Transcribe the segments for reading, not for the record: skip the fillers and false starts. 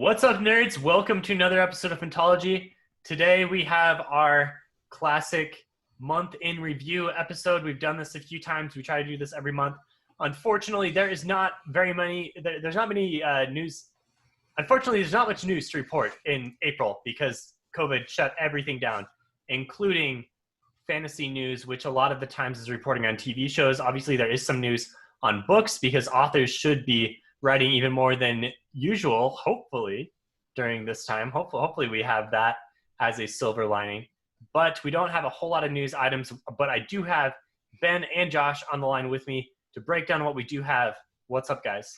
What's up, nerds? Welcome to another episode of Phantology. Today we have our classic month in review episode. We've done this a few times. We try to do this every month. Unfortunately, there's not many news. Unfortunately, there's not much news to report in April because COVID shut everything down, including fantasy news, which a lot of the times is reporting on TV shows. Obviously, there is some news on books because authors should be writing even more than usual, hopefully, during this time. Hopefully we have that as a silver lining. But we don't have a whole lot of news items, but I do have Ben and Josh on the line with me to break down what we do have. What's up, guys?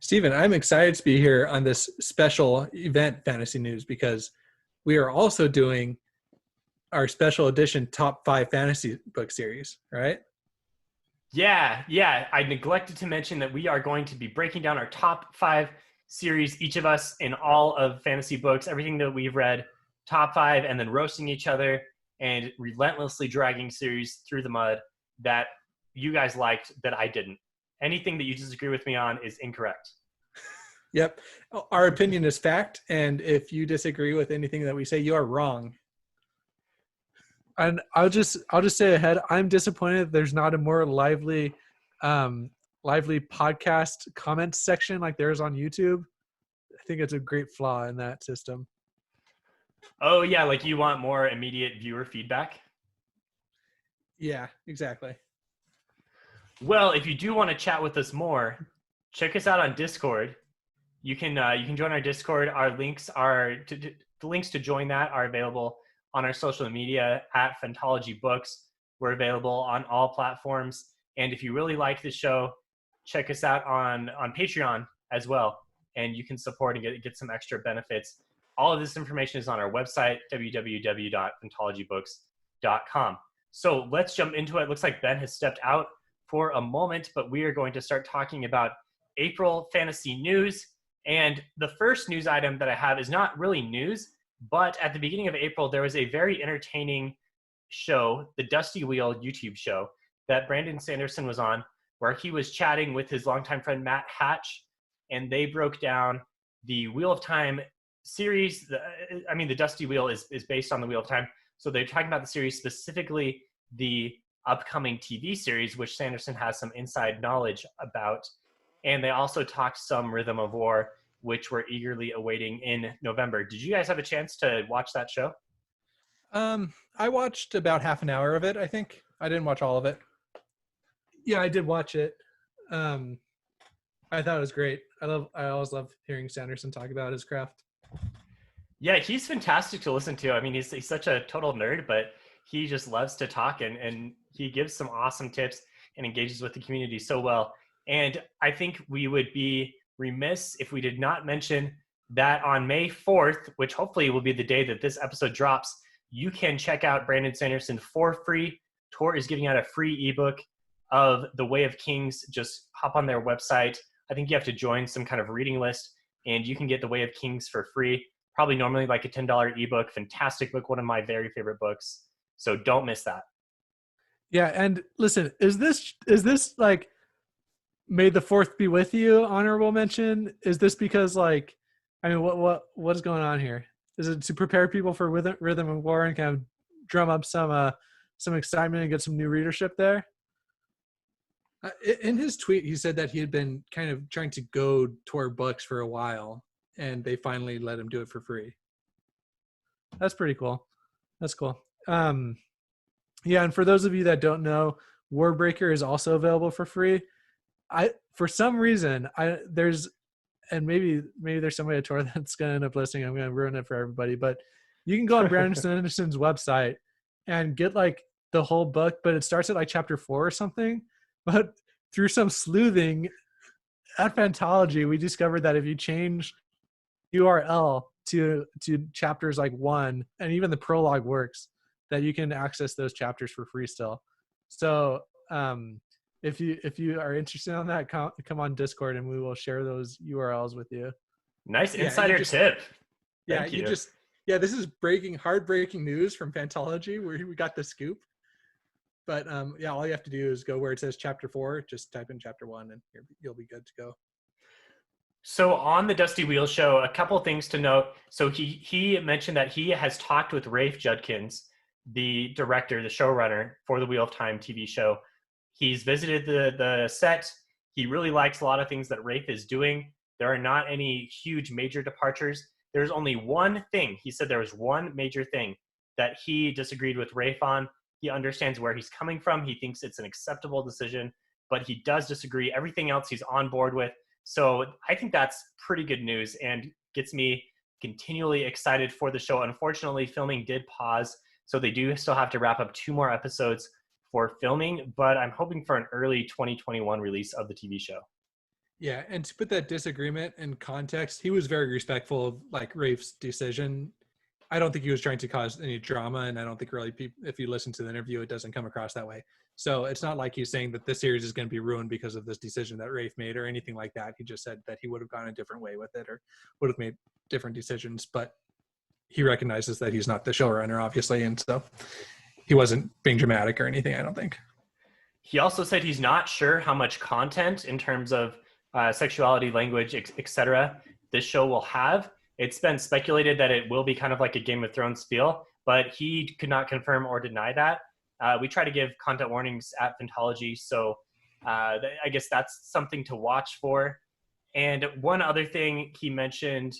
Steven, I'm excited to be here on this special event, Fantasy News, because we are also doing our special edition top 5 fantasy book series, right? Yeah. I neglected to mention that we are going to be breaking down our top 5 series, each of us in all of fantasy books, everything that we've read, top 5, and then roasting each other and relentlessly dragging series through the mud that you guys liked that I didn't. Anything that you disagree with me on is incorrect. Yep. Our opinion is fact, and if you disagree with anything that we say, you are wrong. And I'll just say ahead, I'm disappointed that there's not a more lively podcast comments section like there is on YouTube. I think it's a great flaw in that system. Oh yeah, like you want more immediate viewer feedback? Yeah, exactly. Well, if you do want to chat with us more, check us out on Discord. You can join our Discord. Our links the links to join that are available on our social media at Phantology Books. We're available on all platforms. And if you really like the show, check us out on Patreon as well. And you can support and get some extra benefits. All of this information is on our website, www.phantologybooks.com. So let's jump into it. Looks like Ben has stepped out for a moment, but we are going to start talking about April fantasy news. And the first news item that I have is not really news, but at the beginning of April, there was a very entertaining show, the Dusty Wheel YouTube show, that Brandon Sanderson was on, where he was chatting with his longtime friend Matt Hatch, and they broke down the Wheel of Time series. The Dusty Wheel is based on the Wheel of Time, so they're talking about the series, specifically the upcoming TV series, which Sanderson has some inside knowledge about. And they also talked some Rhythm of War, which we're eagerly awaiting in November. Did you guys have a chance to watch that show? I watched about half an hour of it, I think. I didn't watch all of it. Yeah, I did watch it. I thought it was great. I always love hearing Sanderson talk about his craft. Yeah, he's fantastic to listen to. I mean, he's such a total nerd, but he just loves to talk, and he gives some awesome tips and engages with the community so well. And I think we would be remiss if we did not mention that on May 4th, which hopefully will be the day that this episode drops, you can check out Brandon Sanderson for free. Tor is giving out a free ebook of The Way of Kings. Just hop on their website. I think you have to join some kind of reading list, and you can get The Way of Kings for free. Probably normally like a $10 ebook. Fantastic book, one of my very favorite books. So don't miss that. Yeah, and listen, is this like May the 4th be with you honorable mention? Is this because what is going on here? Is it to prepare people for Rhythm of War and kind of drum up some excitement and get some new readership there? In his tweet, he said that he had been kind of trying to go toward books for a while, and they finally let him do it for free. That's pretty cool. That's cool. Yeah, and for those of you that don't know, Warbreaker is also available for free. For some reason, there's maybe there's somebody at Tor that's going to end up listening. I'm going to ruin it for everybody, but you can go on Brandon Sanderson's website and get like the whole book, but it starts at like chapter 4 or something. But through some sleuthing at Phantology, we discovered that if you change URL to chapters like 1, and even the prologue works, that you can access those chapters for free still. So if you are interested in that, come on Discord and we will share those URLs with you. Nice insider tip. Thank you. This is heartbreaking news from Phantology where we got the scoop. But all you have to do is go where it says chapter 4, just type in chapter 1 and you'll be good to go. So on the Dusty Wheel show, a couple things to note. So he mentioned that he has talked with Rafe Judkins, the director, the showrunner for the Wheel of Time TV show. He's visited the set. He really likes a lot of things that Rafe is doing. There are not any huge major departures. There's only one thing. He said there was one major thing that he disagreed with Rafe on. He understands where he's coming from. He thinks it's an acceptable decision, but he does disagree. Everything else he's on board with. So I think that's pretty good news and gets me continually excited for the show. Unfortunately, filming did pause, so they do still have to wrap up 2 more episodes for filming, but I'm hoping for an early 2021 release of the TV show. Yeah, and to put that disagreement in context, he was very respectful of like Rafe's decision. I don't think he was trying to cause any drama, and I don't think really if you listen to the interview, it doesn't come across that way. So it's not like he's saying that this series is going to be ruined because of this decision that Rafe made or anything like that. He just said that he would have gone a different way with it or would have made different decisions, but he recognizes that he's not the showrunner, obviously, and so he wasn't being dramatic or anything, I don't think. He also said he's not sure how much content in terms of sexuality, language, etc. this show will have. It's been speculated that it will be kind of like a Game of Thrones feel, but he could not confirm or deny that. We try to give content warnings at Phantology, so I guess that's something to watch for. And one other thing he mentioned,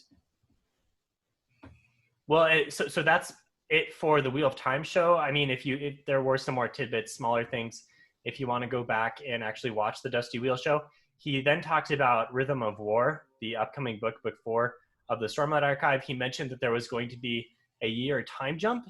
well, so that's it for the Wheel of Time show. I mean, if there were some more tidbits, smaller things, if you want to go back and actually watch the Dusty Wheel show. He then talked about Rhythm of War, the upcoming book 4 of the Stormlight Archive. He mentioned that there was going to be a year time jump,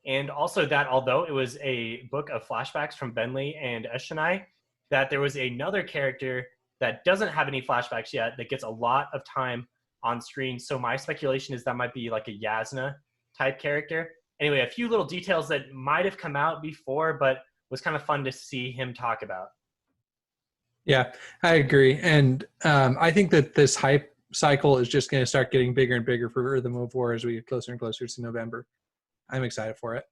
and also that although it was a book of flashbacks from Benley and Eshonai, that there was another character that doesn't have any flashbacks yet that gets a lot of time on screen. So my speculation is that might be like a Yasna type character. Anyway, a few little details that might have come out before, but was kind of fun to see him talk about. Yeah, I agree. And I think that this hype cycle is just going to start getting bigger and bigger for Rhythm of War as we get closer and closer to November. I'm excited for it.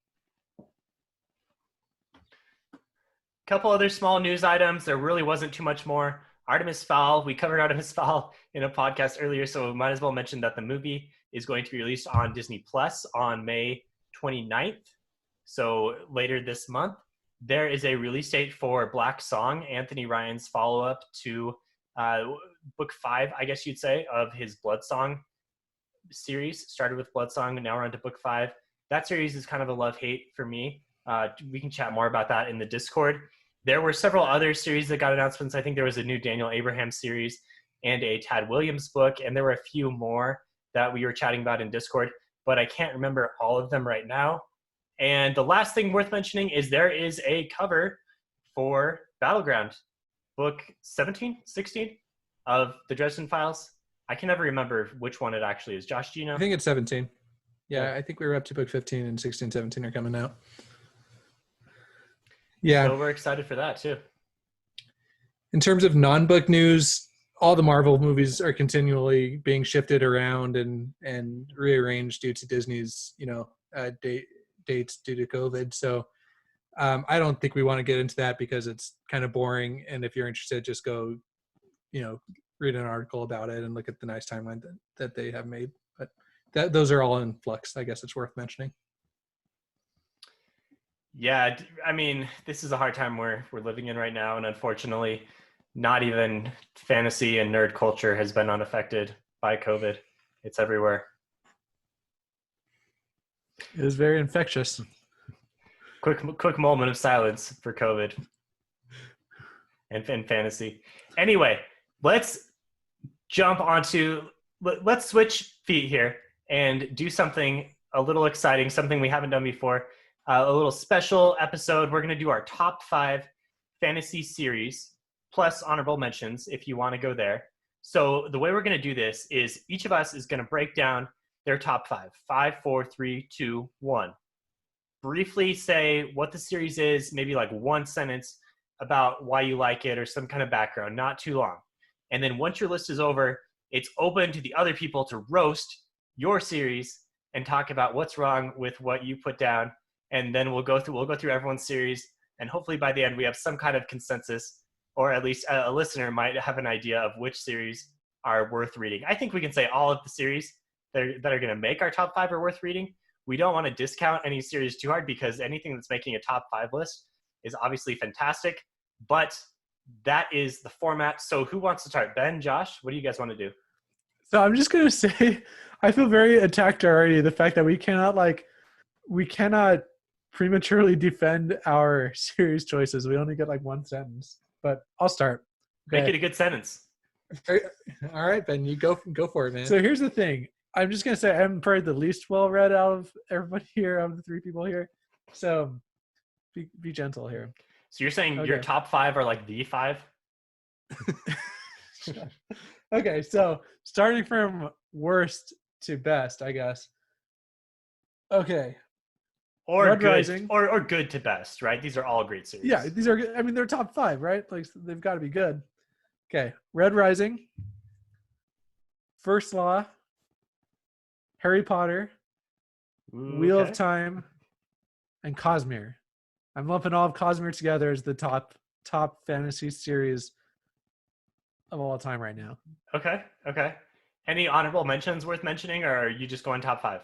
Couple other small news items. There really wasn't too much more. Artemis Fowl, we covered Artemis Fowl in a podcast earlier, so we might as well mention that the movie is going to be released on Disney Plus on May 29th, so later this month. There is a release date for Black Song, Anthony Ryan's follow-up to book 5, I guess you'd say, of his Blood Song series. Started with Blood Song, and now we're on to book 5. That series is kind of a love-hate for me. We can chat more about that in the Discord. There were several other series that got announcements. I think there was a new Daniel Abraham series and a Tad Williams book, and there were a few more that we were chatting about in Discord, but I can't remember all of them right now. And the last thing worth mentioning is there is a cover for Battleground, book 17, 16 of the Dresden Files. I can never remember which one it actually is. Josh, do you know? I think it's 17. Yeah, I think we were up to book 15 and 16, 17 are coming out. Yeah. So we're excited for that too. In terms of non-book news, all the Marvel movies are continually being shifted around and rearranged due to Disney's, dates due to COVID. So I don't think we want to get into that because it's kind of boring. And if you're interested, just go, read an article about it and look at the nice timeline that they have made. But those are all in flux. I guess it's worth mentioning. Yeah, I mean, this is a hard time we're living in right now, and unfortunately, not even fantasy and nerd culture has been unaffected by COVID. It's everywhere. It is very infectious. Quick moment of silence for COVID and fantasy. Anyway, let's switch feet here and do something a little exciting, something we haven't done before. A little special episode. We're going to do our top 5 fantasy series plus honorable mentions if you want to go there. So the way we're going to do this is each of us is going to break down their top 5. 5, 4, 3, 2, 1. Briefly say what the series is, maybe like one sentence about why you like it or some kind of background, not too long. And then once your list is over, it's open to the other people to roast your series and talk about what's wrong with what you put down. And then we'll go through everyone's series, and hopefully by the end we have some kind of consensus, or at least a listener might have an idea of which series are worth reading. I think we can say all of the series that are going to make our top 5 are worth reading. We don't want to discount any series too hard because anything that's making a top 5 list is obviously fantastic, but that is the format. So who wants to start? Ben, Josh, what do you guys want to do? So I'm just going to say, I feel very attacked already. The fact that we cannot prematurely defend our series choices. We only get like one sentence, but I'll start. Okay. Make it a good sentence. All right, Ben, you go for it, man. So here's the thing. I'm just going to say I'm probably the least well-read out of everybody here, out of the 3 people here. So be gentle here. So you're saying your top 5 are like the 5? Okay, so starting from worst to best, I guess. Okay. Or Red good, Rising. Or good to best, right? These are all great series. Yeah, these are good. I mean, they're top 5, right? Like, they've got to be good. Okay. Red Rising, First Law, Harry Potter, Wheel of Time, and Cosmere. I'm lumping all of Cosmere together as the top fantasy series of all time right now. Okay. Any honorable mentions worth mentioning, or are you just going top 5?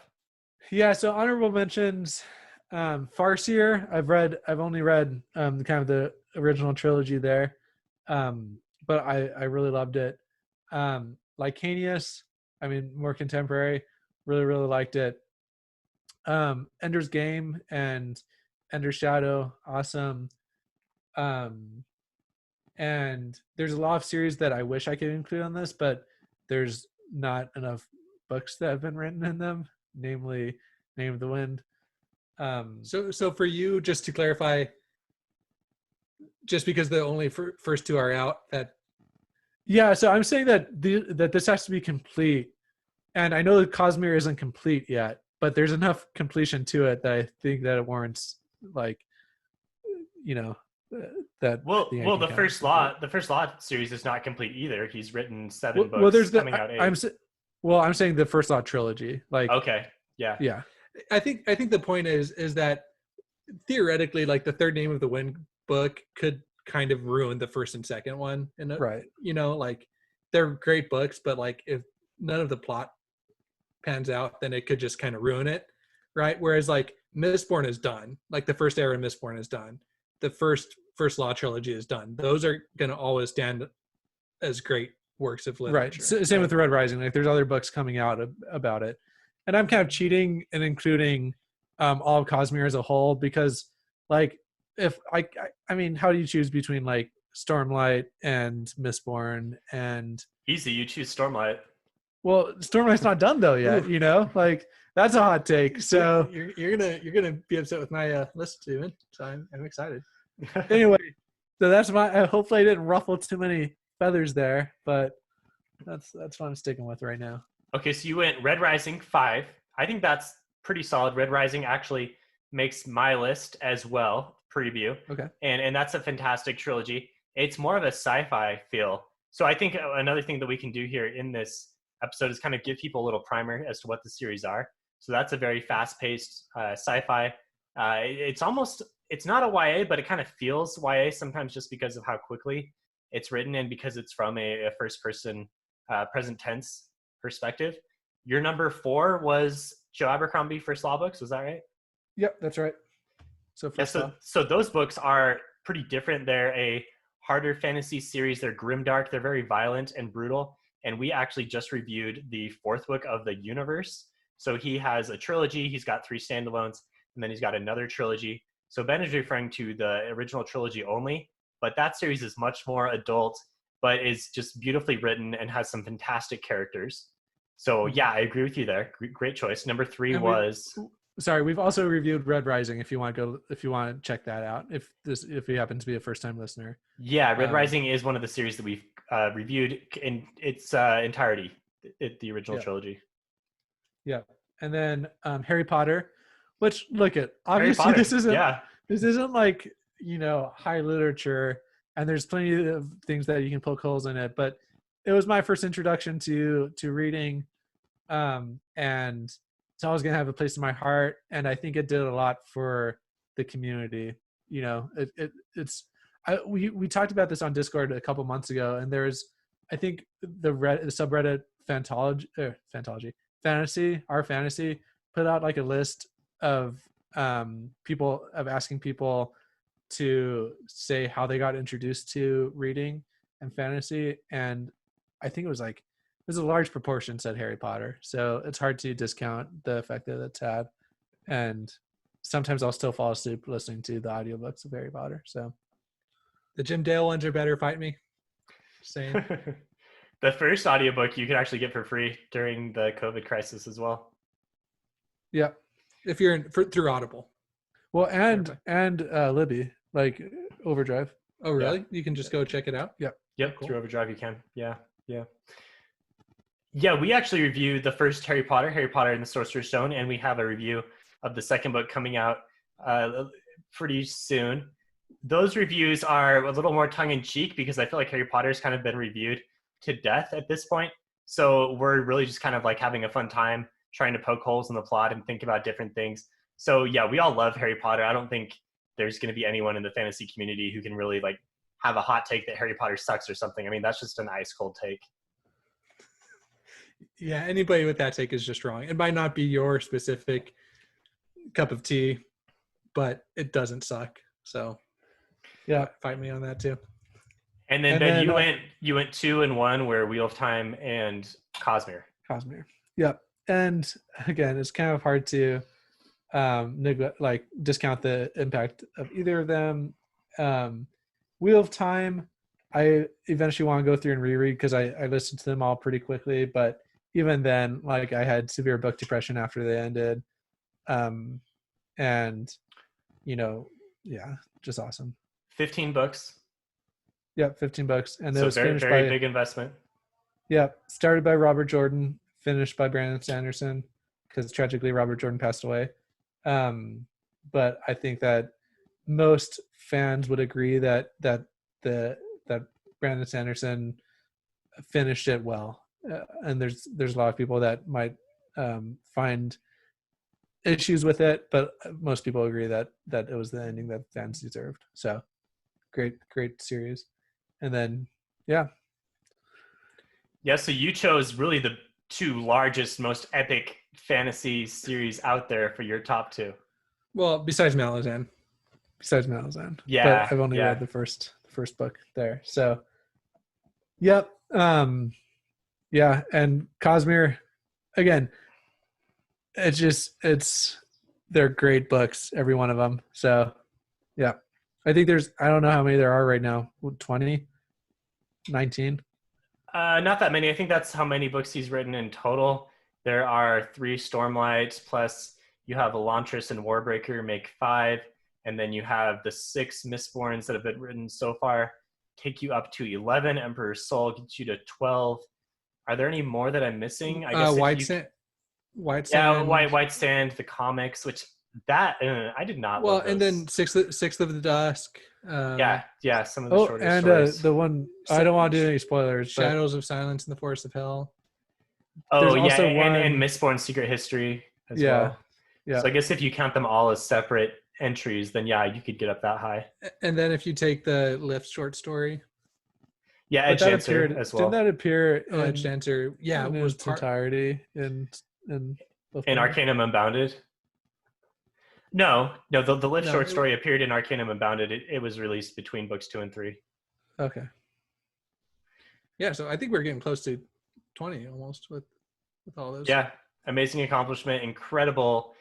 Yeah, so honorable mentions, Farseer. I've only read kind of the original trilogy there, but I really loved it. Licanius, I mean, more contemporary, really liked it. Ender's Game and Ender's Shadow, awesome. And there's a lot of series that I wish I could include on this, but there's not enough books that have been written in them, namely Name of the Wind. So for you, just to clarify, just because the only first 2 are out, that yeah. So I'm saying that that this has to be complete, and I know that Cosmere isn't complete yet, but there's enough completion to it that I think that it warrants, like, that. The First Law series is not complete either. He's written 7 books. Well, there's coming out 8. I'm saying the First Law trilogy. Like, okay, yeah. I think the point is that theoretically, like, the third Name of the Wind book could kind of ruin the first and second one, and right, like, they're great books, but like, if none of the plot pans out, then it could just kind of ruin it, right? Whereas like Mistborn is done, like the first era of Mistborn is done, the First Law trilogy is done. Those are going to always stand as great works of literature. Right. Same with Red Rising. Like, there's other books coming out about it, and I'm kind of cheating and including all of Cosmere as a whole, because, like, if I mean, how do you choose between like Stormlight and Mistborn? And easy, you choose Stormlight. Well, Stormlight's not done though yet. Ooh. Like, that's a hot take. So you're gonna be upset with my list, Steven. So I'm excited. Anyway, so that's hopefully I didn't ruffle too many feathers there, but that's what I'm sticking with right now. Okay, so you went Red Rising 5. I think that's pretty solid. Red Rising actually makes my list as well. Preview. Okay. And that's a fantastic trilogy. It's more of a sci-fi feel. So I think another thing that we can do here in this episode is kind of give people a little primer as to what the series are. So that's a very fast-paced sci-fi. It's not a YA, but it kind of feels YA sometimes just because of how quickly it's written and because it's from a first-person present tense perspective. Your number 4 was Joe Abercrombie First Law books. Was that right? Yep, that's right. So those books are pretty different. They're a harder fantasy series. They're grimdark. They're very violent and brutal. And we actually just reviewed the 4th book of the universe. So he has a trilogy. He's got 3 standalones, and then he's got another trilogy. So Ben is referring to the original trilogy only, but that series is much more adult, but is just beautifully written and has some fantastic characters. So yeah, I agree with you there. Great choice. Number 3 was... Sorry, we've also reviewed Red Rising. If you want to check that out, if you happen to be a first-time listener. Yeah, Red Rising is one of the series that we've reviewed in its entirety, the original trilogy. Yeah, and then Harry Potter, which obviously this isn't like high literature, and there's plenty of things that you can poke holes in it. But it was my first introduction to reading, and it's always going to have a place in my heart. And I think it did a lot for the community. We talked about this on Discord a couple months ago, and there's I think the subreddit fantasy, our fantasy, put out like a list of asking people to say how they got introduced to reading and fantasy, and I think there's a large proportion said Harry Potter, so it's hard to discount the effect that it's had. And sometimes I'll still fall asleep listening to the audiobooks of Harry Potter. So The Jim Dale ones are better. Fight me. Just saying. The first audiobook you could actually get for free during the COVID crisis as well. yeah, If you're through Audible. well, and Libby, like Overdrive. Oh, really? You can just go check it out? Yep. Yep, Cool. through Overdrive you can. Yeah. Yeah, we actually reviewed the first Harry Potter and the Sorcerer's Stone, and we have a review of the second book coming out pretty soon. Those reviews are a little more tongue-in-cheek because I feel like Harry Potter's kind of been reviewed to death at this point. So we're really just kind of like having a fun time trying to poke holes in the plot and think about different things. So yeah, we all love Harry Potter. I don't think there's going to be anyone in the fantasy community who can really like have a hot take that Harry Potter sucks or something. I mean, that's just an ice cold take. Yeah, anybody with that take is just wrong. It might not be your specific cup of tea, but it doesn't suck. So Yeah. fight me on that too. And then you went 2-1 where Wheel of Time and Cosmere. Yep. And again, it's kind of hard to discount the impact of either of them. Wheel of Time, I eventually want to go through and reread because I listened to them all pretty quickly, but even then, like, I had severe book depression after they ended. And just awesome. 15 books. Yep, $15, and So it was very, finished very big investment. Yeah, started by Robert Jordan, finished by Brandon Sanderson, because tragically Robert Jordan passed away. But I think that most fans would agree that Brandon Sanderson finished it well, and there's a lot of people that might find issues with it, but most people agree that it was the ending that fans deserved. So great series. And then So you chose really the two largest, most epic fantasy series out there for your top two. Well, besides Malazan. Yeah, but I've only read the first book there. So yep. And Cosmere, again, they're great books, every one of them. So yeah, I think I don't know how many there are right now. 20, 19. Not that many. I think that's how many books he's written in total. There are 3 Stormlights, plus you have Elantris and Warbreaker make 5, and then you have the 6 Mistborns that have been written so far, take you up to 11. Emperor's Soul gets you to 12. Are there any more that I'm missing? I guess White Sand. White Sand, the comics, which I did not. Well, love those. and then Sixth of the Dusk. Yeah, some of the shorter and stories. the one, I don't want to do any spoilers. Shadows of Silence in the Forest of Hell. Oh there's yeah, also and Mistborn Secret History as well. Yeah. So I guess if you count them all as separate entries, then yeah, you could get up that high. And then if you take the Lift short story. Yeah, Edge Dancer as well. Didn't that appear in Edge Dancer? Yeah, in it was its entirety in Arcanum Unbounded? No, the Lift short story appeared in Arcanum Unbounded. It was released between books 2 and 3. Okay. Yeah, so I think we're getting close to 20 almost with all those. Yeah, amazing accomplishment, incredible.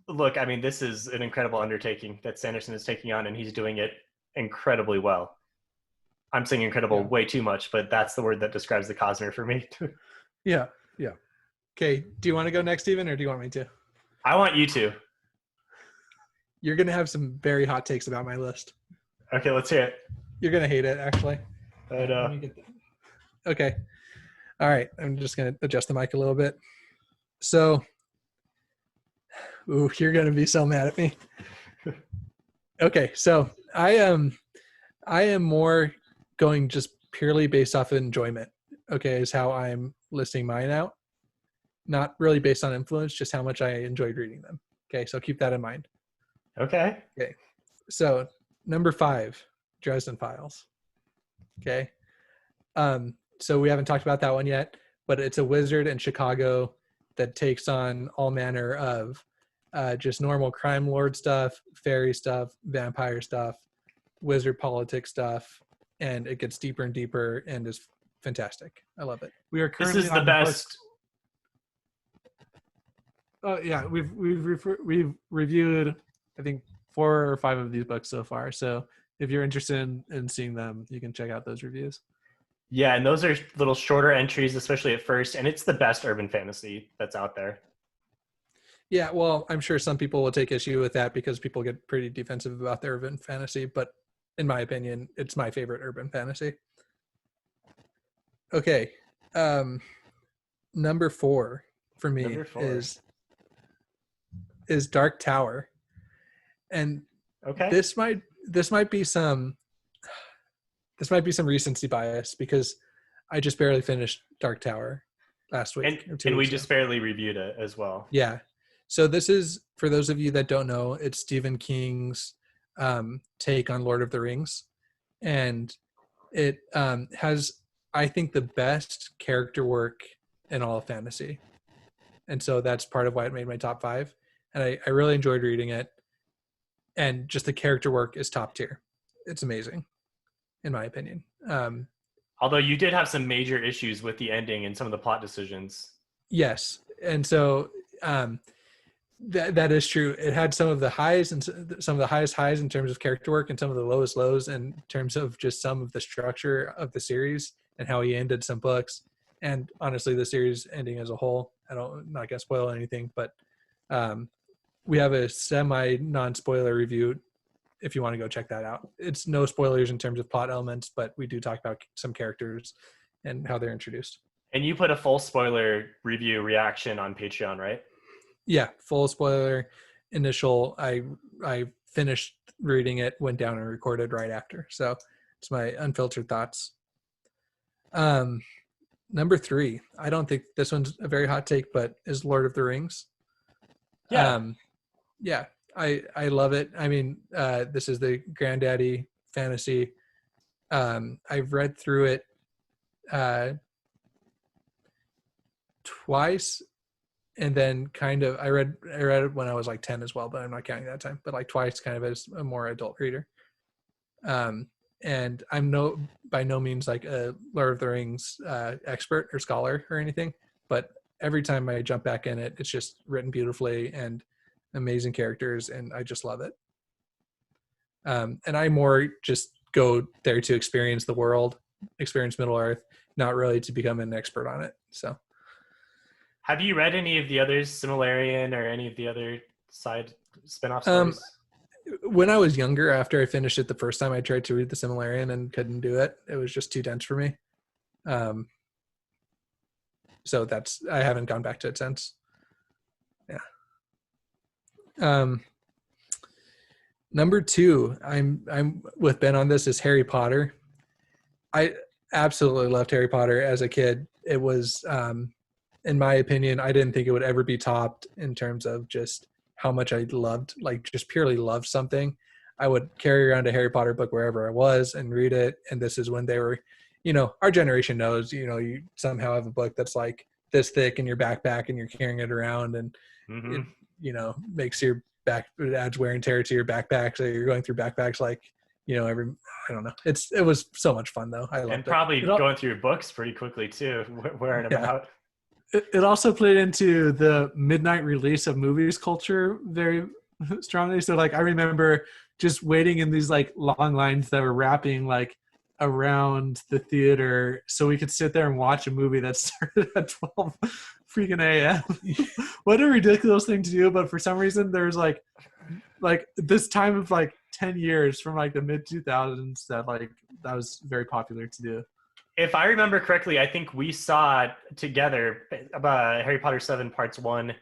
Look, I mean, this is an incredible undertaking that Sanderson is taking on, and he's doing it incredibly well. I'm saying incredible way too much, but that's the word that describes the Cosmere for me. Yeah. Okay, do you want to go next, Steven, or do you want me to? I want you to. You're going to have some very hot takes about my list. Okay, let's hear it. You're going to hate it, actually. But, okay. All right. I'm just going to adjust the mic a little bit. So, you're going to be so mad at me. Okay. So I am more going just purely based off of enjoyment. Okay. Is how I'm listing mine out. Not really based on influence, just how much I enjoyed reading them. Okay. So keep that in mind. Okay. So number 5, Dresden Files. Okay. So we haven't talked about that one yet, but it's a wizard in Chicago that takes on all manner of just normal crime lord stuff, fairy stuff, vampire stuff, wizard politics stuff, and it gets deeper and deeper and is fantastic. I love it. We are This currently is the on best. Oh yeah, we've reviewed I think 4 or 5 of these books so far. So if you're interested in seeing them, you can check out those reviews. Yeah, and those are little shorter entries, especially at first, and it's the best urban fantasy that's out there. Yeah, well, I'm sure some people will take issue with that because people get pretty defensive about their urban fantasy, but in my opinion, it's my favorite urban fantasy. Okay. Number 4 for me Number 4. is Dark Tower. And Okay. this might be some recency bias because I just barely finished Dark Tower last week. And we just barely reviewed it as well. Yeah. So this is, for those of you that don't know, it's Stephen King's take on Lord of the Rings. And it has, I think, the best character work in all of fantasy. And so that's part of why it made my top 5. And I really enjoyed reading it. And just the character work is top tier. It's amazing, in my opinion. Although you did have some major issues with the ending and some of the plot decisions. Yes. And so that is true. It had some of the highs and some of the highest highs in terms of character work and some of the lowest lows in terms of just some of the structure of the series and how he ended some books. And honestly, the series ending as a whole, I'm not going to spoil anything, but we have a semi non-spoiler review if you want to go check that out. It's no spoilers in terms of plot elements, but we do talk about some characters and how they're introduced. And you put a full spoiler review reaction on Patreon, right? Yeah, full spoiler. Initial, I finished reading it, went down and recorded right after. So it's my unfiltered thoughts. Number 3, I don't think this one's a very hot take, but is Lord of the Rings. Yeah. Yeah, I love it. I mean, this is the granddaddy fantasy. I've read through it twice, and then kind of I read it when I was like 10 as well, but I'm not counting that time. But like twice, kind of as a more adult reader. And I'm by no means like a Lord of the Rings expert or scholar or anything, but every time I jump back in it, it's just written beautifully and amazing characters, and I just love it. And I more just go there to experience the world, experience Middle Earth, not really to become an expert on it. So, have you read any of the others, Similarian or any of the other side spin-off stories? When I was younger, after I finished it the first time, I tried to read the Similarian and couldn't do it. It was just too dense for me. So I haven't gone back to it since. Yeah. Number 2, I'm with Ben on this, is Harry Potter. I absolutely loved Harry Potter as a kid. It was, in my opinion, I didn't think it would ever be topped in terms of just how much I loved, like just purely loved something. I would carry around a Harry Potter book wherever I was and read it. And this is when they were, our generation knows, you somehow have a book that's like this thick in your backpack and you're carrying it around, and it, makes your back, it adds wear and tear to your backpack. So you're going through backpacks like, I don't know. It was so much fun though. I loved it. And probably going through books pretty quickly too, wearing them out. It also played into the midnight release of movies culture very strongly. So like I remember just waiting in these like long lines that were wrapping like around the theater so we could sit there and watch a movie that started at 12 freaking a.m. What a ridiculous thing to do, but for some reason there's like this time of like 10 years from like the mid 2000s that was very popular to do. If I remember correctly, I think we saw it together about Harry Potter 7 parts 1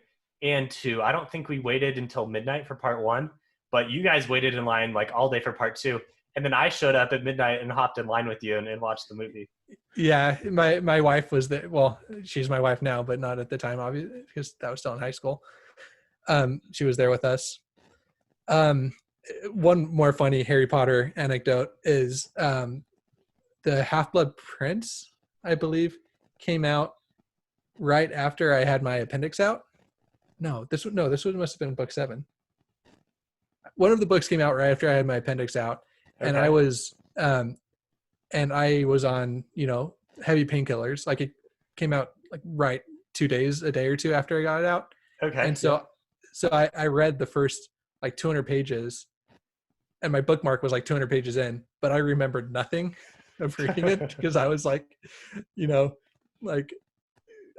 and 2. I don't think we waited until midnight for part 1, but you guys waited in line like all day for part 2. And then I showed up at midnight and hopped in line with you and watched the movie. Yeah, my wife was there. Well, she's my wife now, but not at the time, obviously, because that was still in high school. She was there with us. One more funny Harry Potter anecdote is the Half-Blood Prince, I believe, came out right after I had my appendix out. This must have been book 7. One of the books came out right after I had my appendix out, and Okay. I was on, heavy painkillers. Like it came out like right a day or two after I got it out. Okay. And so I read the first like 200 pages, and my bookmark was like 200 pages in, but I remembered nothing of reading it because I was like, like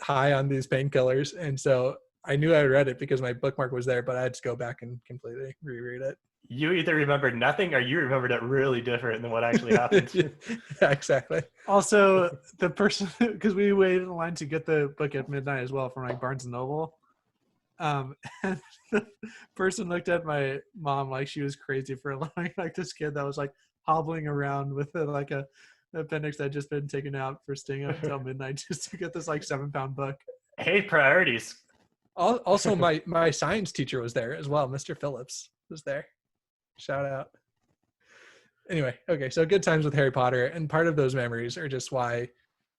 high on these painkillers. And so I knew I read it because my bookmark was there, but I had to go back and completely reread it. You either remembered nothing or you remembered it really different than what actually happened. Yeah, exactly. Also, the person, because we waited in line to get the book at midnight as well from like Barnes and Noble. And the person looked at my mom like she was crazy for allowing like this kid that was like hobbling around with like a appendix that had just been taken out for staying up until midnight just to get this like 7-pound book. Hey, priorities. Also, my science teacher was there as well. Mr. Phillips was there. Shout out. Anyway, okay, so good times with Harry Potter, and part of those memories are just why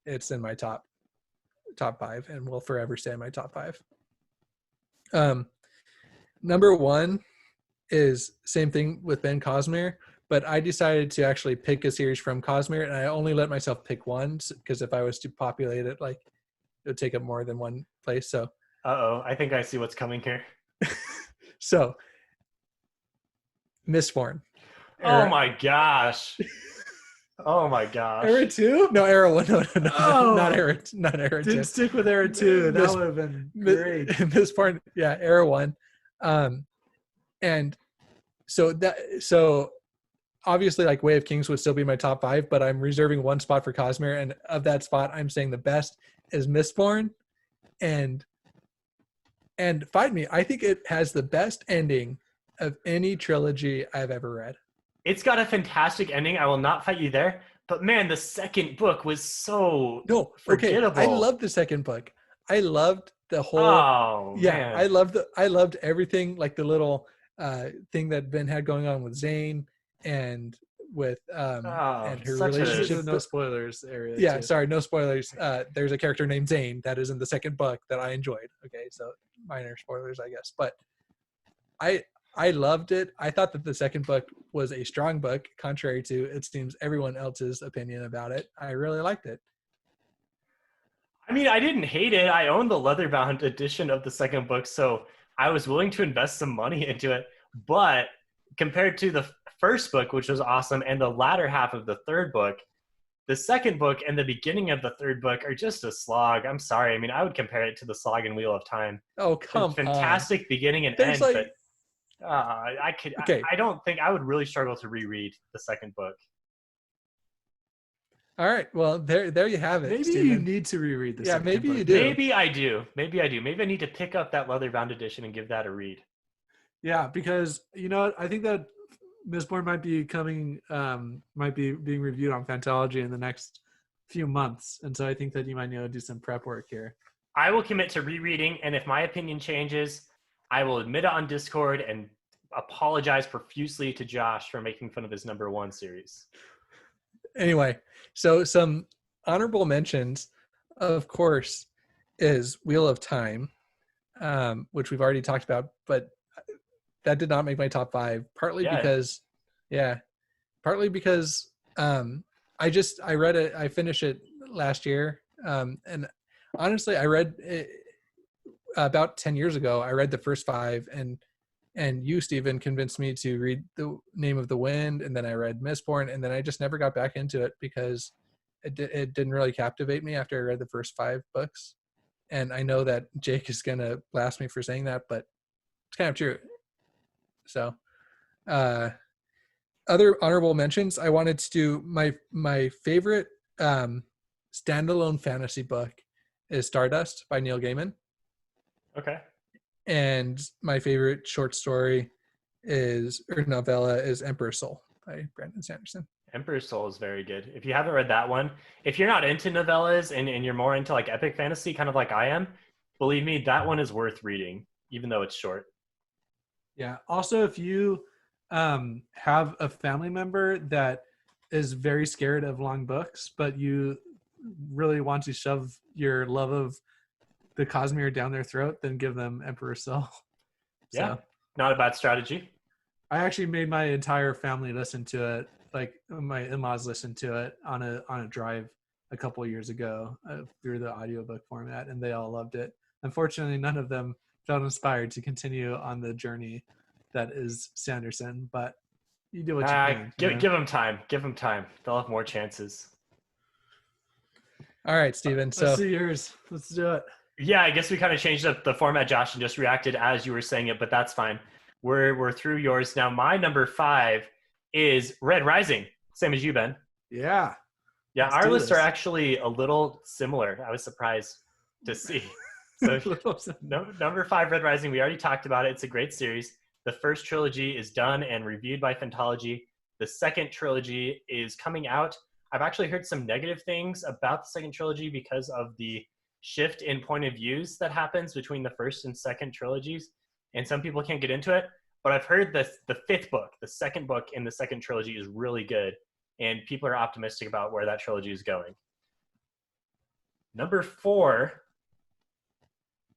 it's in my top 5 and will forever stay in my top 5. Number 1 is same thing with Ben Cosmere, but I decided to actually pick a series from Cosmere, and I only let myself pick one because if I was to populate it, like it would take up more than one place. So, I think I see what's coming here. So, Mistborn. Oh my gosh. Oh my gosh. Era 2? No, Era 1. No. Oh. Not Era 2. Didn't stick with Era 2. That would have been great. Mistborn, yeah, Era 1. And so obviously like Way of Kings would still be my top 5, but I'm reserving one spot for Cosmere, and of that spot I'm saying the best is Mistborn. And fight me, I think it has the best ending of any trilogy I've ever read. It's got a fantastic ending. I will not fight you there. But man, the second book was so forgettable. I loved the second book. I loved the whole. Oh yeah, man. I loved everything, like the little thing that Ben had going on with Zane and with and her relationship. No spoilers area. Yeah, too. sorry, no spoilers. There's a character named Zane that is in the second book that I enjoyed. Okay, so minor spoilers, I guess, but I loved it. I thought that the second book was a strong book, contrary to, it seems, everyone else's opinion about it. I really liked it. I mean, I didn't hate it. I owned the leather-bound edition of the second book, so I was willing to invest some money into it. But compared to the first book, which was awesome, and the latter half of the third book, the second book and the beginning of the third book are just a slog. I'm sorry. I mean, I would compare it to the slog in Wheel of Time. Oh, come on. Fantastic beginning and There's end, like, but I could. Okay. I don't think I would really struggle to reread the second book. All right. Well, there you have it. Maybe Steven. you need to reread the second maybe book. you do. Maybe I do. Maybe I need to pick up that leather-bound edition and give that a read. Yeah, because I think that Mistborn might be being reviewed on Fantology in the next few months, and so I think that you might need to do some prep work here. I will commit to rereading, and if my opinion changes, I will admit it on Discord and apologize profusely to Josh for making fun of his number 1 series. Anyway, so some honorable mentions, of course, is Wheel of Time, which we've already talked about, but that did not make my top 5. Partly because I read it. I finished it last year, and honestly, I read it about 10 years ago. I read the first 5, and you, Stephen, convinced me to read The Name of the Wind, and then I read Mistborn, and then I just never got back into it because it didn't really captivate me after I read the first 5 books. And I know that Jake is gonna blast me for saying that, but it's kind of true. So, other honorable mentions, I wanted to do my favorite standalone fantasy book is Stardust by Neil Gaiman. Okay. And my favorite short story novella is Emperor's Soul by Brandon Sanderson. Emperor's Soul is very good. If you haven't read that one, if you're not into novellas and you're more into like epic fantasy, kind of like I am, believe me, that one is worth reading, even though it's short. Yeah. Also, if you have a family member that is very scared of long books, but you really want to shove your love of the Cosmere down their throat, then give them Emperor Soul. Yeah, So not a bad strategy. I actually made my entire family listen to it. Like my in-laws listened to it on a drive a couple of years ago through the audiobook format, and they all loved it. Unfortunately, none of them felt inspired to continue on the journey that is Sanderson, but you do what you can. Give them time. Give them time. They'll have more chances. All right, Steven. Let's So see yours. Let's do it. Yeah, I guess we kind of changed up the format, Josh, and just reacted as you were saying it, but that's fine. We're through yours now. My number 5 is Red Rising, same as you, Ben. Yeah. Yeah, Let's our do lists this. are actually a little similar. I was surprised to see. So number 5, Red Rising, we already talked about it. It's a great series. The first trilogy is done and reviewed by Phantology. The second trilogy is coming out. I've actually heard some negative things about the second trilogy because of the shift in point of views that happens between the first and second trilogies. And some people can't get into it. But I've heard the 5th book, the second book in the second trilogy, is really good. And people are optimistic about where that trilogy is going. Number 4,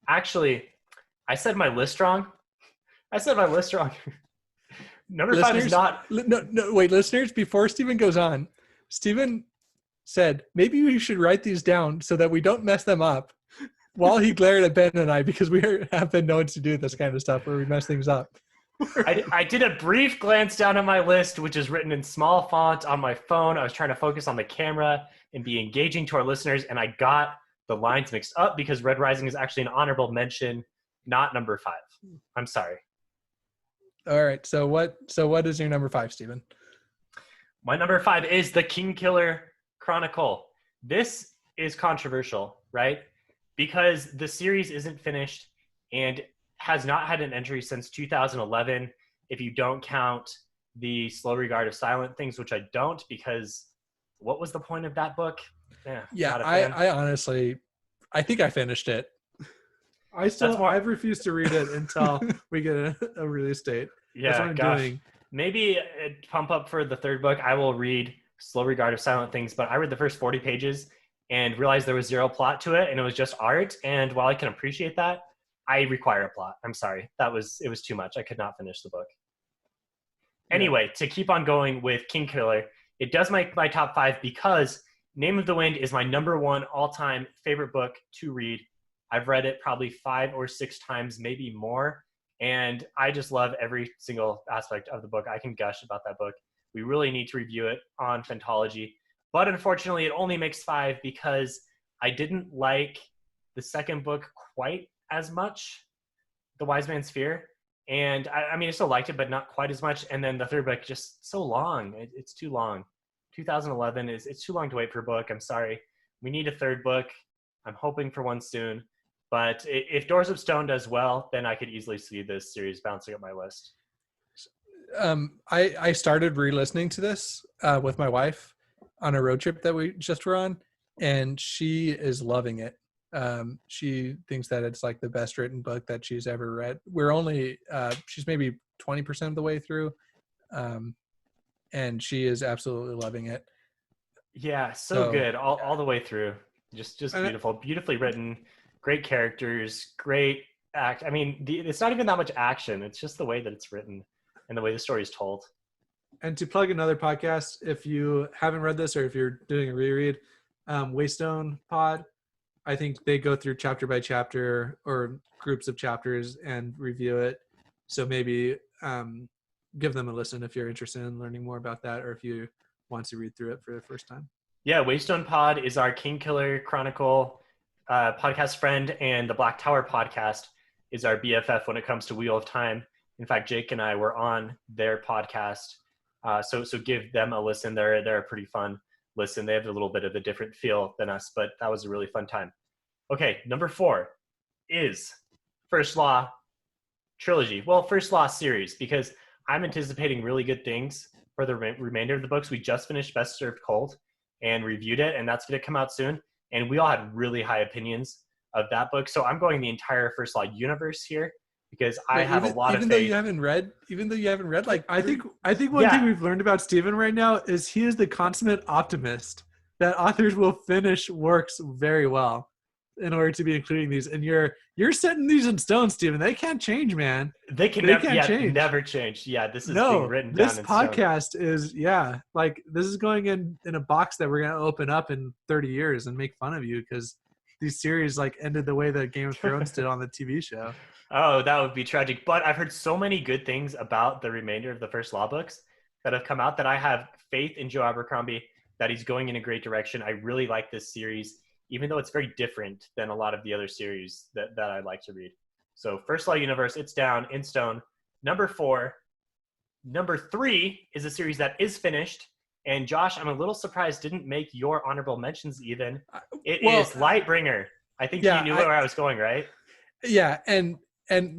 actually, I said my list wrong. Number 5 is not. No, wait, listeners, before Steven goes on, Steven said, maybe we should write these down so that we don't mess them up while he glared at Ben and I, because we have been known to do this kind of stuff where we mess things up. I did a brief glance down at my list, which is written in small font on my phone. I was trying to focus on the camera and be engaging to our listeners, and I got the lines mixed up because Red Rising is actually an honorable mention, not number 5. I'm sorry. All right. So what is your number 5, Steven? My number 5 is the Kingkiller Chronicle. This is controversial, right? Because the series isn't finished and has not had an entry since 2011, if you don't count the Slow Regard of Silent Things, which I don't, because what was the point of that book? Yeah, I honestly, I think I finished it. I've refused to read it until we get a release date. Yeah, that's what I'm doing. Maybe pump up for the 3rd book. I will read Slow Regard of Silent Things, but I read the first 40 pages and realized there was zero plot to it, and it was just art. And while I can appreciate that, I require a plot. I'm sorry. It was too much. I could not finish the book. Anyway, to keep on going with Kingkiller, it does make my top 5 because Name of the Wind is my number 1 all-time favorite book to read. I've read it probably 5 or 6 times, maybe more. And I just love every single aspect of the book. I can gush about that book. We really need to review it on Phantology. But unfortunately, it only makes 5 because I didn't like the second book quite as much, The Wise Man's Fear. And I mean, I still liked it, but not quite as much. And then the 3rd book, just so long. It's too long. 2011 it's too long to wait for a book. I'm sorry. We need a 3rd book. I'm hoping for one soon. But if Doors of Stone does well, then I could easily see this series bouncing up my list. I started re-listening to this with my wife on a road trip that we just were on, and she is loving it. She thinks that it's like the best written book that she's ever read. We're only she's maybe 20% of the way through, and she is absolutely loving it. Yeah, so good all the way through. Just beautiful, beautifully written, great characters, great act. I mean, it's not even that much action. It's just the way that it's written and the way the story is told. And to plug another podcast, if you haven't read this or if you're doing a reread, Waystone Pod, I think they go through chapter by chapter or groups of chapters and review it. So maybe give them a listen if you're interested in learning more about that or if you want to read through it for the first time. Yeah, Waystone Pod is our Kingkiller Chronicle podcast friend, and the Black Tower podcast is our BFF when it comes to Wheel of Time. In fact, Jake and I were on their podcast, so give them a listen. They're a pretty fun listen. They have a little bit of a different feel than us, but that was a really fun time. Okay, number 4 is First Law trilogy. Well, First Law series, because I'm anticipating really good things for the remainder of the books. We just finished Best Served Cold and reviewed it, and that's going to come out soon. And we all had really high opinions of that book. So I'm going the entire First Law universe here because I have a lot of even faith. Even though you haven't read, like I think one thing we've learned about Stephen right now is he is the consummate optimist that authors will finish works very well in order to be including these. And you're setting these in stone, Stephen. They can't change, man. They can't change. Never change. Yeah, this is being written down in stone. This podcast is like this is going in a box that we're gonna open up in 30 years and make fun of you because these series like ended the way that Game of Thrones did on the TV show. Oh, that would be tragic. But I've heard so many good things about the remainder of the first Law books that have come out that I have faith in Joe Abercrombie that he's going in a great direction. I really like this series, even though it's very different than a lot of the other series that I like to read. So First Law Universe, it's down in stone. Number 4. Number 3 is a series that is finished. And Josh, I'm a little surprised didn't make your honorable mentions even. It is Lightbringer. I think you knew where I was going, right? Yeah, and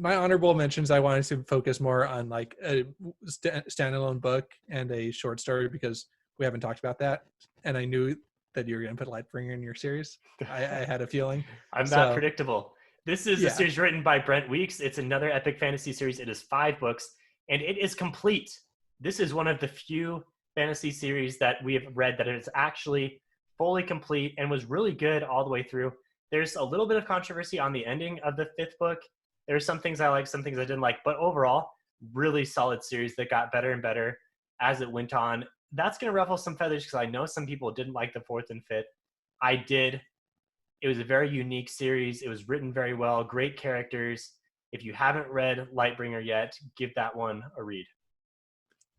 my honorable mentions, I wanted to focus more on like a standalone book and a short story because we haven't talked about that. And I knew that you were going to put Lightbringer in your series. I had a feeling. I'm that predictable. This is a series written by Brent Weeks. It's another epic fantasy series. It is 5 books, and it is complete. This is one of the few fantasy series that we have read that is actually fully complete and was really good all the way through. There's a little bit of controversy on the ending of the 5th book. There's some things I like, some things I didn't like, but overall, really solid series that got better and better as it went on. That's going to ruffle some feathers because I know some people didn't like the 4th and 5th. I did. It was a very unique series. It was written very well, great characters. If you haven't read Lightbringer yet, give that one a read.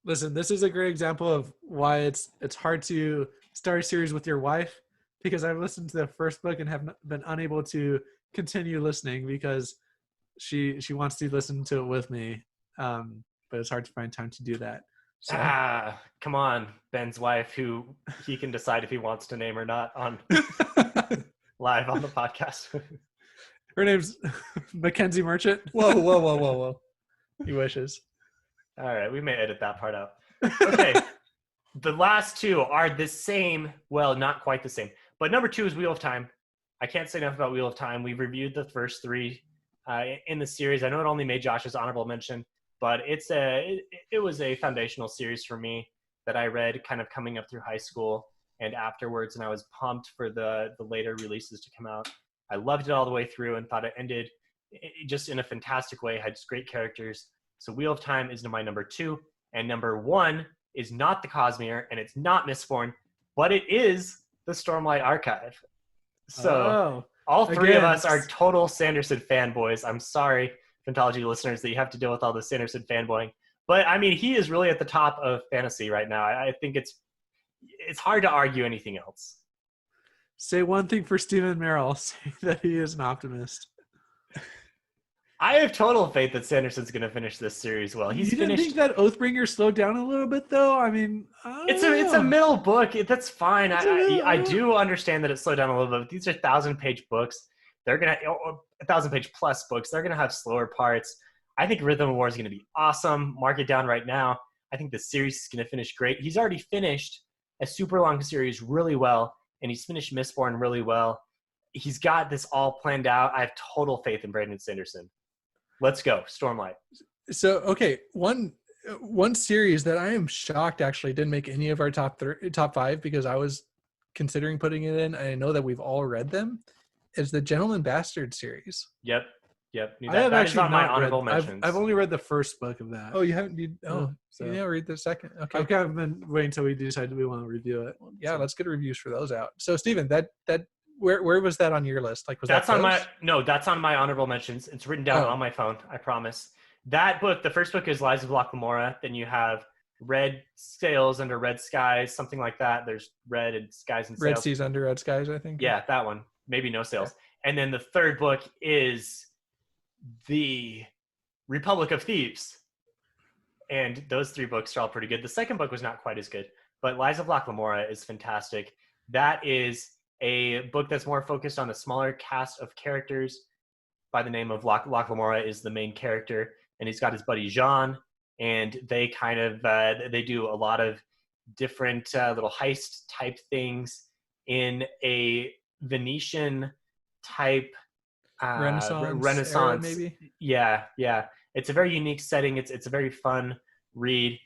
Listen, this is a great example of why it's hard to start a series with your wife because I've listened to the first book and have been unable to continue listening because she wants to listen to it with me, but it's hard to find time to do that. So. Come on, Ben's wife, who he can decide if he wants to name or not on live on the podcast. Her name's Mackenzie Merchant. Whoa. He wishes. All right, we may edit that part out. Okay, the last 2 are the same. Well, not quite the same. But number 2 is Wheel of Time. I can't say enough about Wheel of Time. We've reviewed the first 3 in the series. I know it only made Josh's honorable mention, but it was a foundational series for me that I read kind of coming up through high school and afterwards, and I was pumped for the later releases to come out. I loved it all the way through and thought it ended just in a fantastic way, had just great characters. So Wheel of Time is my number 2, and number 1 is not the Cosmere, and it's not Mistborn, but it is the Stormlight Archive. So all 3 of us are total Sanderson fanboys. I'm sorry, Phantology listeners, that you have to deal with all the Sanderson fanboying. But, I mean, he is really at the top of fantasy right now. I think it's hard to argue anything else. Say one thing for Stephen Merrill. Say that he is an optimist. I have total faith that Sanderson's going to finish this series well. You didn't think that Oathbringer slowed down a little bit, though? I mean, it's a middle book. That's fine. I do understand that it slowed down a little bit. These are 1,000-page books. They're going to 1,000-page plus books. They're going to have slower parts. I think Rhythm of War is going to be awesome. Mark it down right now. I think the series is going to finish great. He's already finished a super long series really well, and he's finished Mistborn really well. He's got this all planned out. I have total faith in Brandon Sanderson. Let's go, Stormlight. So, okay, one series that I am shocked actually didn't make any of our top 5 because I was considering putting it in. I know that we've all read them. Is the Gentleman Bastard series? Yep. That is on my honorable mentions. I've only read the first book of that. Oh, you haven't? You didn't read the second? Okay. I've kind of been waiting until we decide we want to review it. Yeah, let's get reviews for those out. So, Stephen, that where was that on your list? Like, was that's that that's on my honorable mentions. It's written down on my phone. I promise. That book, the first book is Lies of Locke Lamora. Then you have Red Sails Under Red Skies, something like that. There's Red and Skies and Sails. Red Seas Under Red Skies, I think. Yeah, that one. Maybe No Sails. Yeah. And then the third book is the Republic of Thebes. And those 3 books are all pretty good. The second book was not quite as good, but Lies of Locke Lamora is fantastic. That is a book that's more focused on a smaller cast of characters. By the name of Locke Lamora is the main character, and he's got his buddy Jean, and they kind of they do a lot of different little heist type things in a Venetian type Renaissance era, maybe. Yeah, yeah. It's a very unique setting. It's a very fun read,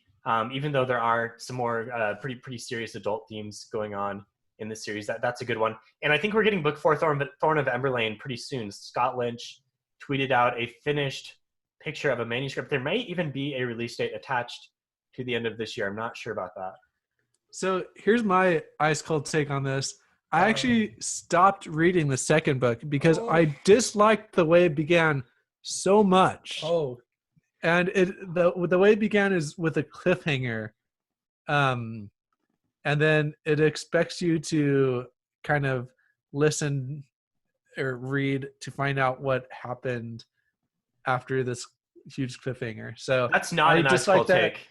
even though there are some more pretty serious adult themes going on in this series. That's a good one. And I think we're getting book 4, Thorn of Emberlane, pretty soon. Scott Lynch tweeted out a finished picture of a manuscript. There may even be a release date attached to the end of this year. I'm not sure about that. So here's my ice cold take on this. I actually stopped reading the second book because I disliked the way it began so much. Oh, And the way it began is with a cliffhanger. And then it expects you to kind of listen or read to find out what happened after this huge cliffhanger. So That's not an ice cold take.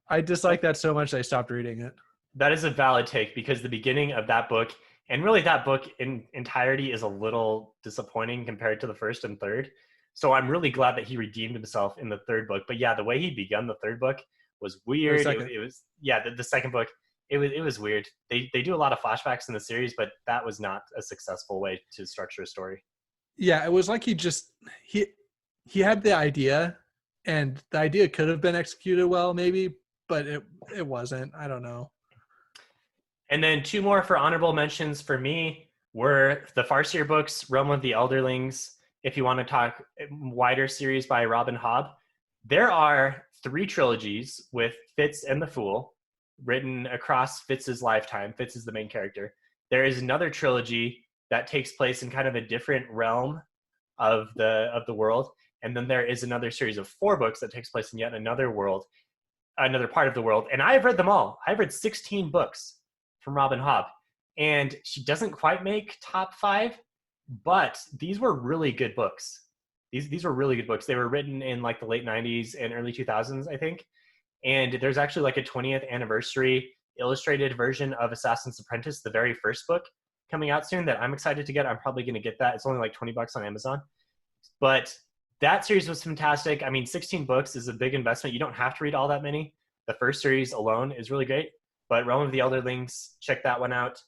I dislike that so much I stopped reading it. That is a valid take, because the beginning of that book, and really that book in entirety, is a little disappointing compared to the first and third. So I'm really glad that he redeemed himself in the third book. But yeah, the way he begun the third book was weird. It was the second book, it was weird. They do a lot of flashbacks in the series, but that was not a successful way to structure a story. Yeah, it was like he had the idea, and the idea could have been executed well, maybe, but it wasn't. I don't know. And then 2 more for honorable mentions for me were the Farseer books, Realm of the Elderlings, if you want to talk wider series by Robin Hobb. There are 3 trilogies with Fitz and the Fool written across Fitz's lifetime. Fitz is the main character. There is another trilogy that takes place in kind of a different realm of the world. And then there is another series of 4 books that takes place in yet another world, another part of the world. And I've read them all. I've read 16 books from Robin Hobb, and she doesn't quite make top 5, but these were really good books. These were really good books. They were written in like the late 90s and early 2000s, I think. And there's actually like a 20th anniversary illustrated version of Assassin's Apprentice, the very first book, coming out soon that I'm excited to get. I'm probably going to get that. It's only like $20 on Amazon. But that series was fantastic. I mean, 16 books is a big investment. You don't have to read all that many. The first series alone is really great. But Realm of the Elderlings, check that one out.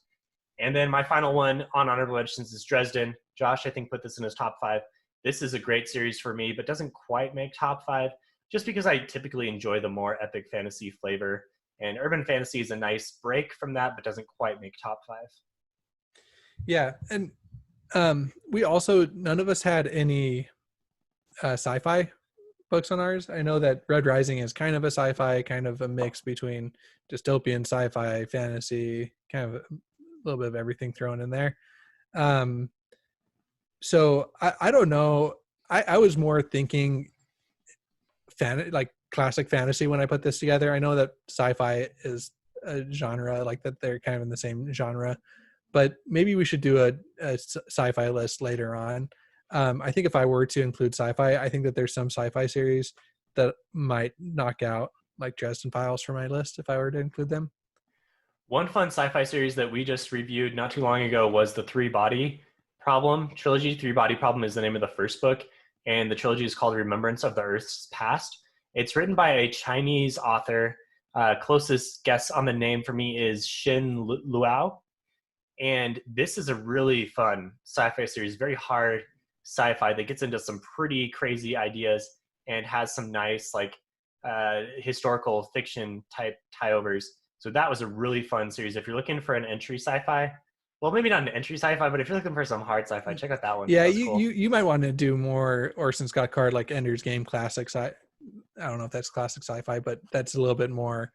And then my final one on honorable mentions is Dresden. Josh, I think, put this in his top 5. This is a great series for me, but doesn't quite make top 5, just because I typically enjoy the more epic fantasy flavor. And urban fantasy is a nice break from that, but doesn't quite make top 5. Yeah, and we also, none of us had any sci-fi books on ours. I know that Red Rising is kind of a sci-fi, kind of a mix between dystopian, sci-fi, fantasy, kind of a little bit of everything thrown in there. So I don't know. I was more thinking like classic fantasy when I put this together. I know that sci-fi is a genre, like that they're kind of in the same genre, but maybe we should do a sci-fi list later on. I think if I were to include sci-fi, I think that there's some sci-fi series that might knock out like Dresden Files for my list if I were to include them. One fun sci-fi series that we just reviewed not too long ago was the 3-Body Problem trilogy. 3-Body Problem is the name of the first book, and the trilogy is called Remembrance of the Earth's Past. It's written by a Chinese author. Closest guess on the name for me is Xin Luo. And this is a really fun sci-fi series, very hard sci-fi that gets into some pretty crazy ideas and has some nice like historical fiction type tie-overs. So that was a really fun series. If you're looking for an entry sci-fi, well, maybe not an entry sci-fi, but if you're looking for some hard sci-fi, check out that one. Yeah, cool. you might want to do more Orson Scott Card, like Ender's Game classics. I don't know if that's classic sci-fi, but that's a little bit more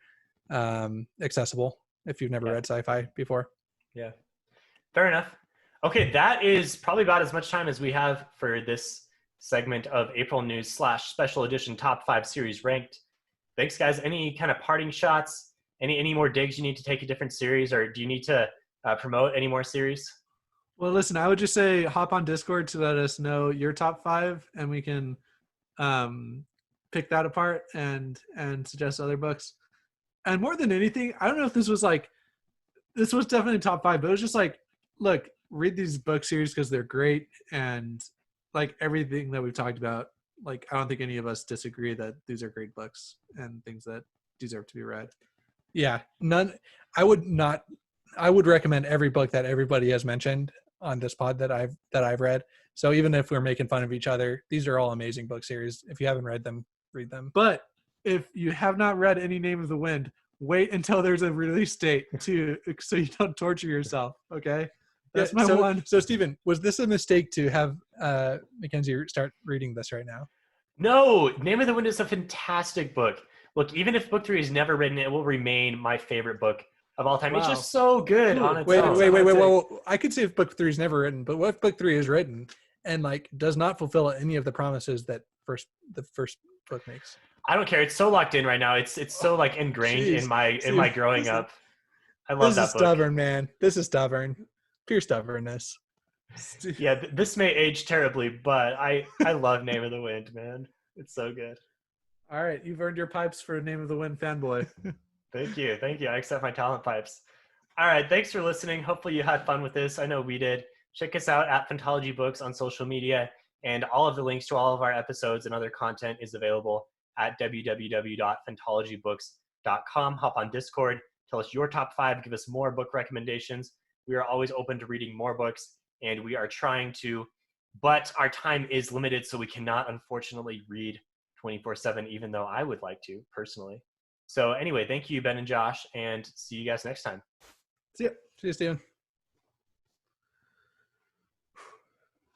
accessible if you've never read sci-fi before. Yeah, fair enough. Okay, that is probably about as much time as we have for this segment of April News / special edition top 5 series ranked. Thanks, guys. Any kind of parting shots? Any more digs you need to take a different series, or do you need to promote any more series? Well, listen, I would just say hop on Discord to let us know your top 5, and we can pick that apart and suggest other books. And more than anything, I don't know if this was definitely top 5, but it was just like, look, read these book series because they're great, and like everything that we've talked about, like I don't think any of us disagree that these are great books and things that deserve to be read. Yeah, I would recommend every book that everybody has mentioned. on this pod that I've read. So even if we're making fun of each other, these are all amazing book series. If you haven't read them, read them. But if you have not read any Name of the Wind, wait until there's a release date too, so you don't torture yourself. Okay, that's my one. So Stephen, was this a mistake to have Mackenzie start reading this right now? No, Name of the Wind is a fantastic book. Look, even if book 3 is never written, it will remain my favorite book of all time. Wow. It's just so good on its Wait, own. wait. I could say if book 3 is never written, but what if book 3 is written and like does not fulfill any of the promises that the first book makes? I don't care. It's so locked in right now. It's so like ingrained in my growing up. I love that book. This is stubborn, man. This is stubborn. Pure stubbornness. Yeah, this may age terribly, but I love Name of the Wind, man. It's so good. All right, you've earned your pipes for Name of the Wind fanboy. Thank you. I accept my talent pipes. All right, thanks for listening. Hopefully you had fun with this. I know we did. Check us out at Phantology Books on social media, and all of the links to all of our episodes and other content is available at www.phantologybooks.com. Hop on Discord. Tell us your top 5. Give us more book recommendations. We are always open to reading more books, and we are trying to, but our time is limited, so we cannot unfortunately read 24/7, even though I would like to personally. So anyway, thank you, Ben and Josh, and see you guys next time. See you, Steven.